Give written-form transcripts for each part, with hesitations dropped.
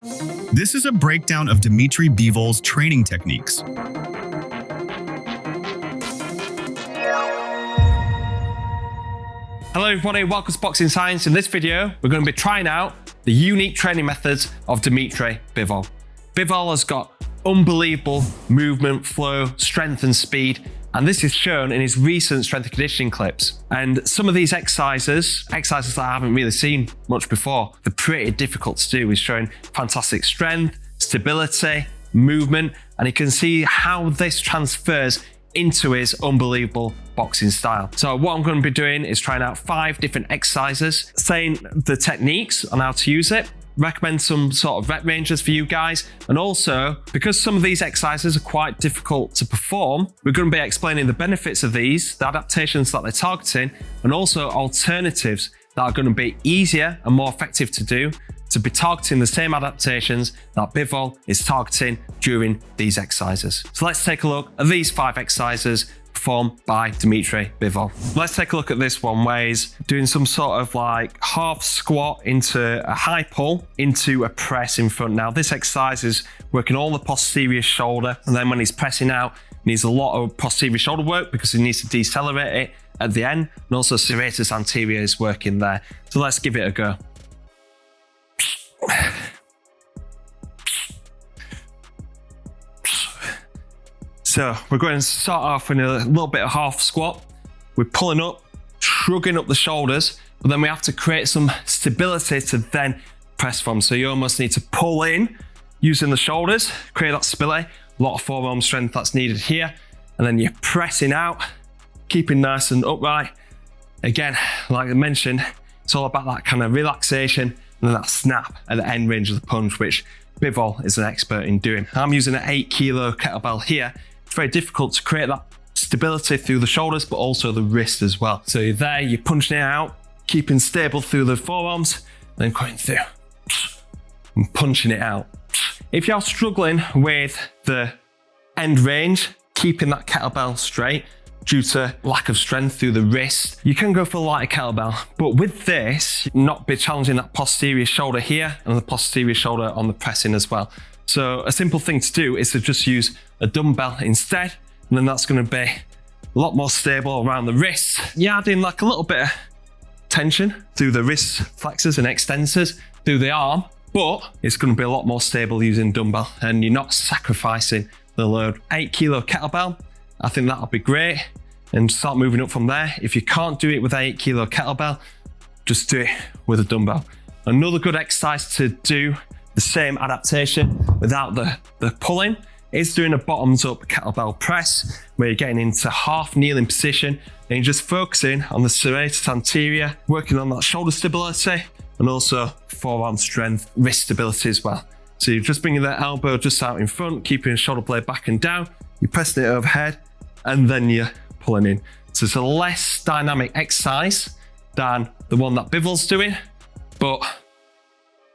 This is a breakdown of Dmitry Bivol's training techniques. Hello everybody, welcome to Boxing Science. In this video, we're going to be trying out the unique training methods of Dmitry Bivol. Bivol has got unbelievable movement, flow, strength and speed, and this is shown in his recent strength and conditioning clips. And some of these exercises that I haven't really seen much before, they're pretty difficult to do. He's showing fantastic strength, stability, movement, and you can see how this transfers into his unbelievable boxing style. So what I'm going to be doing is trying out 5 different exercises, saying the techniques on how to use it, recommend some sort of rep ranges for you guys, and also because some of these exercises are quite difficult to perform, we're going to be explaining the benefits of these, the adaptations that they're targeting, and also alternatives that are going to be easier and more effective to do, to be targeting the same adaptations that Bivol is targeting during these exercises. So let's take a look at these 5 exercises performed by Dmitry Bivol. Let's take a look at this one where he's doing some sort of like half squat into a high pull into a press in front. Now this exercise is working all the posterior shoulder, and then when he's pressing out, he needs a lot of posterior shoulder work because he needs to decelerate it at the end, and also serratus anterior is working there. So let's give it a go. So we're going to start off in a little bit of half squat. We're pulling up, shrugging up the shoulders, but then we have to create some stability to then press from. So you almost need to pull in using the shoulders, create that stability, a lot of forearm strength that's needed here. And then you're pressing out, keeping nice and upright. Again, like I mentioned, it's all about that kind of relaxation and then that snap at the end range of the punch, which Bivol is an expert in doing. I'm using an 8 kilo kettlebell here. It's very difficult to create that stability through the shoulders, but also the wrist as well. So you're there, you're punching it out, keeping stable through the forearms, then going through and punching it out. If you're struggling with the end range, keeping that kettlebell straight due to lack of strength through the wrist, you can go for a lighter kettlebell. But with this, not be challenging that posterior shoulder here and the posterior shoulder on the pressing as well. So a simple thing to do is to just use a dumbbell instead, and then that's going to be a lot more stable around the wrists. You're adding like a little bit of tension through the wrist flexors and extensors through the arm, but it's going to be a lot more stable using dumbbell, and you're not sacrificing the load. 8 kilo kettlebell, I think that'll be great, and start moving up from there. If you can't do it with 8 kilo kettlebell, just do it with a dumbbell. Another good exercise to do the same adaptation without the pulling is doing a bottoms up kettlebell press, where you're getting into half kneeling position and you're just focusing on the serratus anterior, working on that shoulder stability and also forearm strength, wrist stability as well. So you're just bringing that elbow just out in front, keeping the shoulder blade back and down, you're pressing it overhead, and then you're pulling in. So it's a less dynamic exercise than the one that Bivol's doing, but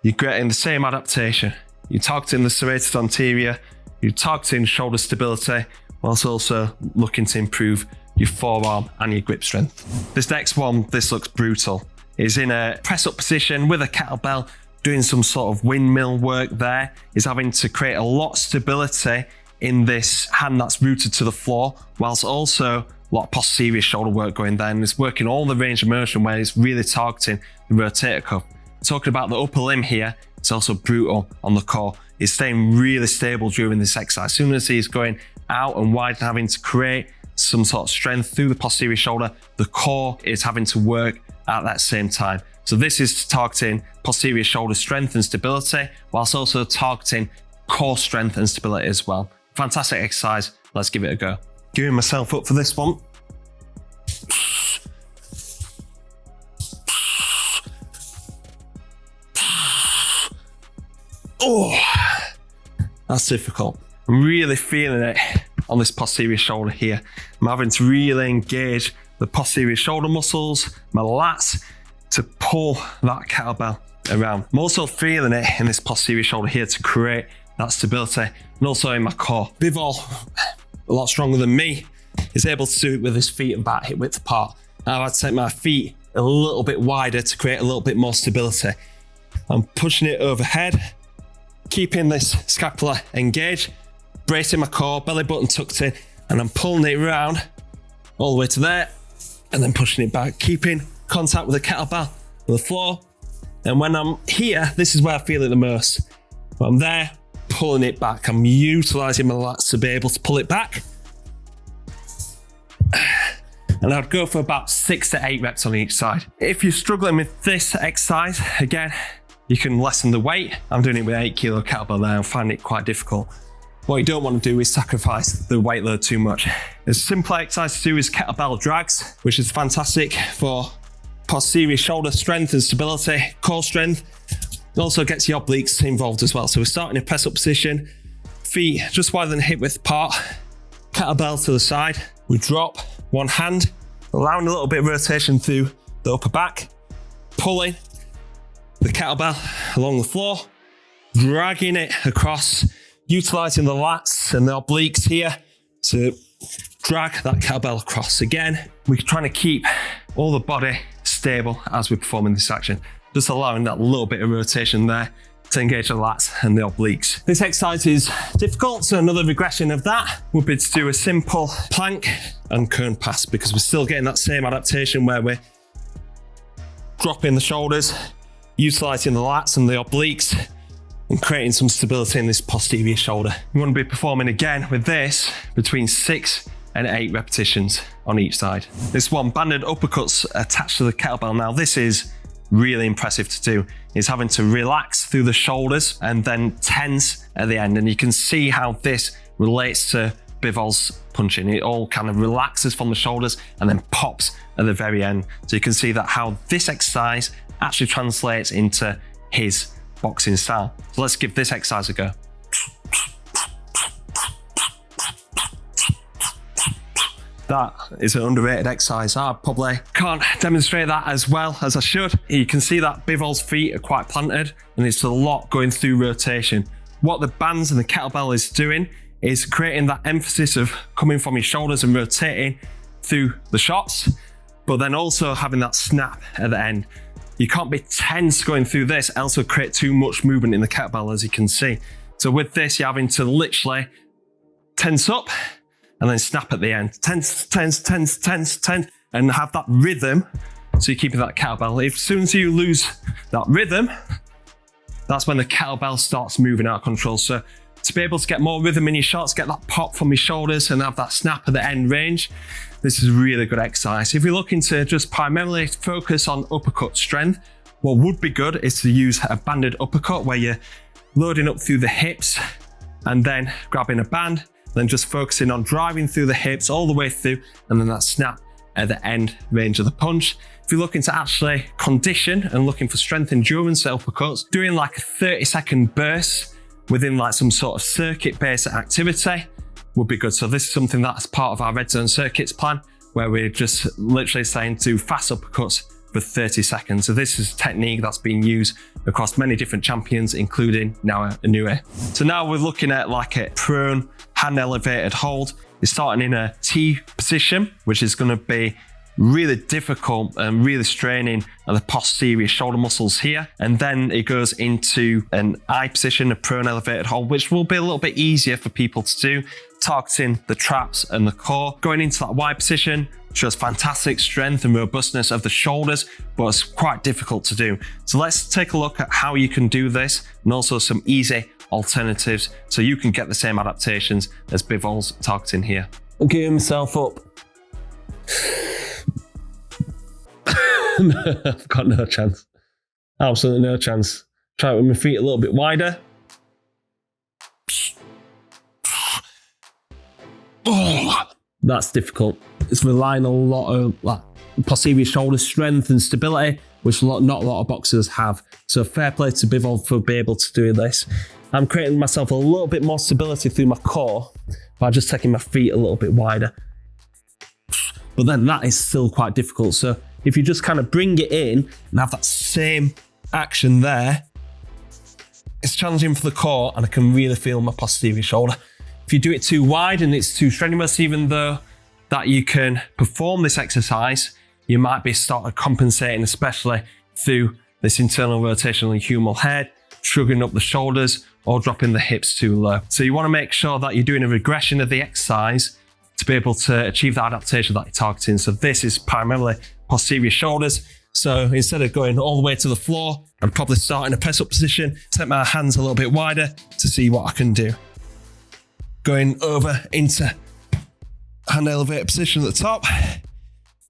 you're getting the same adaptation. You're targeting the serratus anterior, you're targeting shoulder stability, whilst also looking to improve your forearm and your grip strength. This next one, this looks brutal. It's in a press up position with a kettlebell, doing some sort of windmill work there. He's having to create a lot of stability in this hand that's rooted to the floor, whilst also a lot of posterior shoulder work going there, and it's working all the range of motion where it's really targeting the rotator cuff. Talking about the upper limb here, it's also brutal on the core. He's staying really stable during this exercise. As soon as he's going out and wide and having to create some sort of strength through the posterior shoulder, the core is having to work at that same time. So this is targeting posterior shoulder strength and stability, whilst also targeting core strength and stability as well. Fantastic exercise. Let's give it a go. Gearing myself up for this one. Oh, that's difficult. I'm really feeling it on this posterior shoulder here. I'm having to really engage the posterior shoulder muscles, my lats, to pull that kettlebell around. I'm also feeling it in this posterior shoulder here to create that stability, and also in my core. Bivol, a lot stronger than me, is able to do it with his feet about hip width apart. I've had to take my feet a little bit wider to create a little bit more stability. I'm pushing it overhead, keeping this scapula engaged, bracing my core, belly button tucked in, and I'm pulling it around all the way to there, and then pushing it back, keeping contact with the kettlebell, with the floor. And when I'm here, this is where I feel it the most. When I'm there, pulling it back. I'm utilizing my lats to be able to pull it back. And I'd go for about 6 to 8 reps on each side. If you're struggling with this exercise, again, you can lessen the weight. I'm doing it with 8 kilo kettlebell now. I find it quite difficult. What you don't want to do is sacrifice the weight load too much. A simple exercise to do is kettlebell drags, which is fantastic for posterior shoulder strength and stability, core strength. It also gets your obliques involved as well. So we're starting in a press up position, feet just wider than hip width apart, kettlebell to the side. We drop one hand, allowing a little bit of rotation through the upper back, pulling the kettlebell along the floor, dragging it across, utilizing the lats and the obliques here to drag that kettlebell across. Again, we're trying to keep all the body stable as we're performing this action, just allowing that little bit of rotation there to engage the lats and the obliques. This exercise is difficult, so another regression of that would be to do a simple plank and cone pass, because we're still getting that same adaptation where we're dropping the shoulders, utilizing the lats and the obliques, and creating some stability in this posterior shoulder. You want to be performing again with this between 6 and 8 repetitions on each side. This one, banded uppercuts attached to the kettlebell. Now this is really impressive to do, is having to relax through the shoulders and then tense at the end. And you can see how this relates to Bivol's punching. It all kind of relaxes from the shoulders and then pops at the very end. So you can see that how this exercise actually translates into his boxing style. So let's give this exercise a go. That is an underrated exercise. I probably can't demonstrate that as well as I should. You can see that Bivol's feet are quite planted and it's a lot going through rotation. What the bands and the kettlebell is doing is creating that emphasis of coming from your shoulders and rotating through the shots, but then also having that snap at the end. You can't be tense going through this, else it'll create too much movement in the kettlebell, as you can see. So with this, you're having to literally tense up and then snap at the end. Tense, tense, tense, tense, tense, and have that rhythm. So you're keeping that kettlebell. As soon as you lose that rhythm, that's when the kettlebell starts moving out of control. So to be able to get more rhythm in your shots, get that pop from your shoulders and have that snap at the end range, this is a really good exercise. If you're looking to just primarily focus on uppercut strength, what would be good is to use a banded uppercut where you're loading up through the hips and then grabbing a band, then just focusing on driving through the hips all the way through, and then that snap at the end range of the punch. If you're looking to actually condition and looking for strength endurance uppercuts, doing like a 30-second burst within like some sort of circuit-based activity would be good. So this is something that's part of our Red Zone Circuits plan, where we're just literally saying to fast uppercuts for 30 seconds. So this is a technique that's been used across many different champions, including now Inoue. So now we're looking at like a prone hand elevated hold. You're starting in a T position, which is going to be really difficult and really straining at the posterior shoulder muscles here. And then it goes into an I position, a prone elevated hold, which will be a little bit easier for people to do, targeting the traps and the core. Going into that Y position shows fantastic strength and robustness of the shoulders, but it's quite difficult to do. So let's take a look at how you can do this and also some easy alternatives so you can get the same adaptations as Bivol's targeting here. I'm gearing myself up. I've got no chance. Absolutely no chance. Try it with my feet a little bit wider. Oh, that's difficult. It's relying on a lot of like posterior shoulder strength and stability, which not a lot of boxers have. So fair play to Bivol for being able to do this. I'm creating myself a little bit more stability through my core by just taking my feet a little bit wider. But then that is still quite difficult. So if you just kind of bring it in and have that same action there, it's challenging for the core and I can really feel my posterior shoulder. If you do it too wide and it's too strenuous, even though that you can perform this exercise, you might be starting compensating, especially through this internal rotational and humeral head, shrugging up the shoulders or dropping the hips too low. So you want to make sure that you're doing a regression of the exercise to be able to achieve the adaptation that you're targeting. So this is primarily posterior shoulders. So instead of going all the way to the floor, I'd probably start in a press up position, set my hands a little bit wider to see what I can do. Going over into hand elevator position at the top.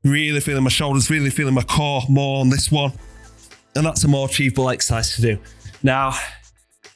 Really feeling my shoulders, really feeling my core more on this one. And that's a more achievable exercise to do. Now,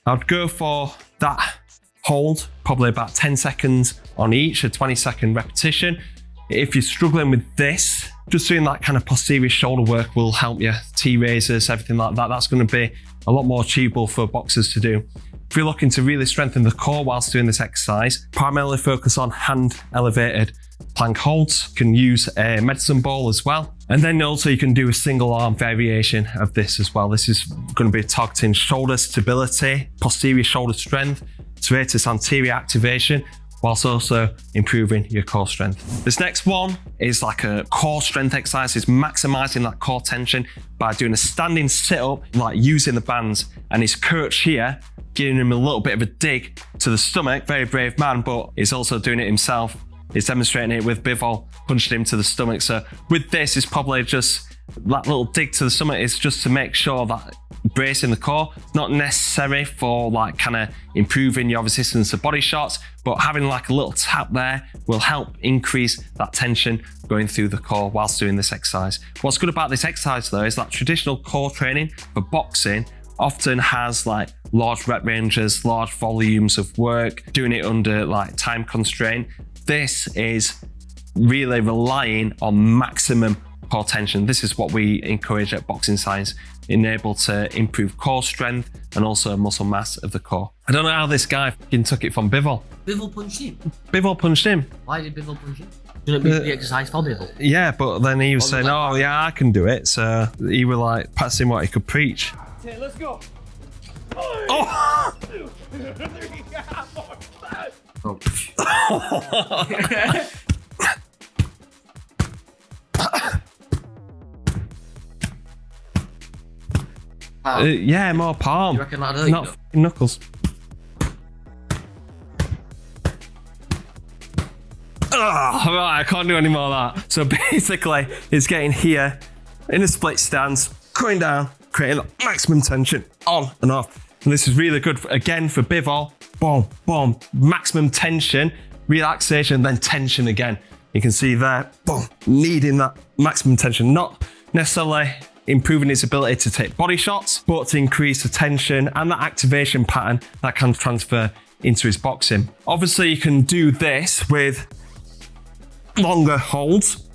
I'd go for that hold, probably about 10 seconds on each, a 20-second repetition. If you're struggling with this, just doing that kind of posterior shoulder work will help you. T-raises, everything like that, that's going to be a lot more achievable for boxers to do. If you're looking to really strengthen the core whilst doing this exercise, primarily focus on hand elevated plank holds. You can use a medicine ball as well. And then also you can do a single arm variation of this as well. This is going to be targeting shoulder stability, posterior shoulder strength, serratus anterior activation, whilst also improving your core strength. This next one is like a core strength exercise. It's maximizing that core tension by doing a standing sit-up, like using the bands, and his coach here giving him a little bit of a dig to the stomach. Very brave man, but he's also doing it himself. He's demonstrating it with Bivol, punching him to the stomach. So with this, it's probably just that little dig to the stomach is just to make sure that bracing the core. It's not necessary for like kind of improving your resistance to body shots, but having like a little tap there will help increase that tension going through the core whilst doing this exercise. What's good about this exercise though is that traditional core training for boxing often has like large rep ranges, large volumes of work, doing it under like time constraint. This is really relying on maximum core tension. This is what we encourage at Boxing Science, enable to improve core strength and also muscle mass of the core. I don't know how this guy took it from Bivol. Bivol punched him? Bivol punched him. Why did Bivol punch him? Didn't it be the exercise for Bivol? Yeah, but then he was saying, oh yeah, I can do it. So he was like practicing what he could preach. Okay, let's go. Oh! 2, 3, 4, 5. Oh. Yeah, more palm. You reckon that'd hurt? Not f***ing knuckles. Right, I can't do any more of that. So basically, it's getting here in a split stance, going down, creating maximum tension on and off. And this is really good, again, for Bivol. Boom, boom, maximum tension, relaxation, then tension again. You can see there, boom, needing that maximum tension, not necessarily improving his ability to take body shots, but to increase the tension and that activation pattern that can transfer into his boxing. Obviously, you can do this with longer holds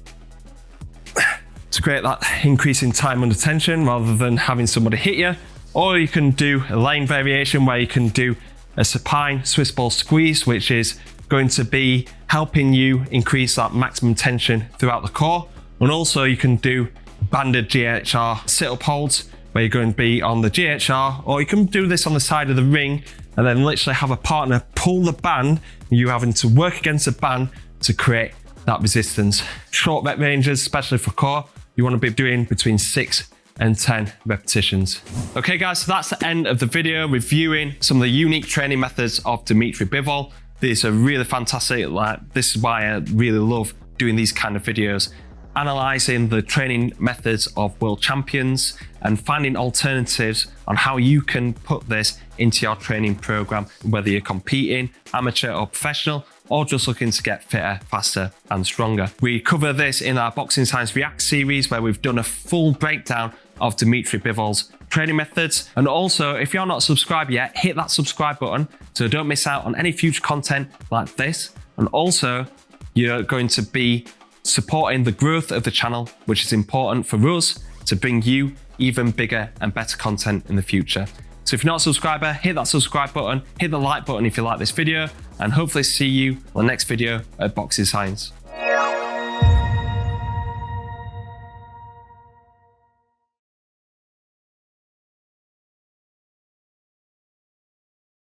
to create that increase in time under tension rather than having somebody hit you. Or you can do a lane variation where you can do a supine Swiss ball squeeze, which is going to be helping you increase that maximum tension throughout the core. And also you can do banded GHR sit-up holds where you're going to be on the GHR, or you can do this on the side of the ring and then literally have a partner pull the band, you having to work against the band to create that resistance. Short rep ranges, especially for core, you want to be doing between 6 and 10 repetitions. Okay guys, so that's the end of the video reviewing some of the unique training methods of Dmitry Bivol. These are really fantastic. Like, this is why I really love doing these kind of videos, analyzing the training methods of world champions and finding alternatives on how you can put this into your training program, whether you're competing, amateur or professional, or just looking to get fitter, faster and stronger. We cover this in our Boxing Science React series where we've done a full breakdown of Dmitry Bivol's training methods. And also, if you're not subscribed yet, hit that subscribe button so don't miss out on any future content like this. And also, you're going to be supporting the growth of the channel, which is important for us to bring you even bigger and better content in the future. So if you're not a subscriber, hit that subscribe button, hit the like button if you like this video, and hopefully see you on the next video at Boxing Science.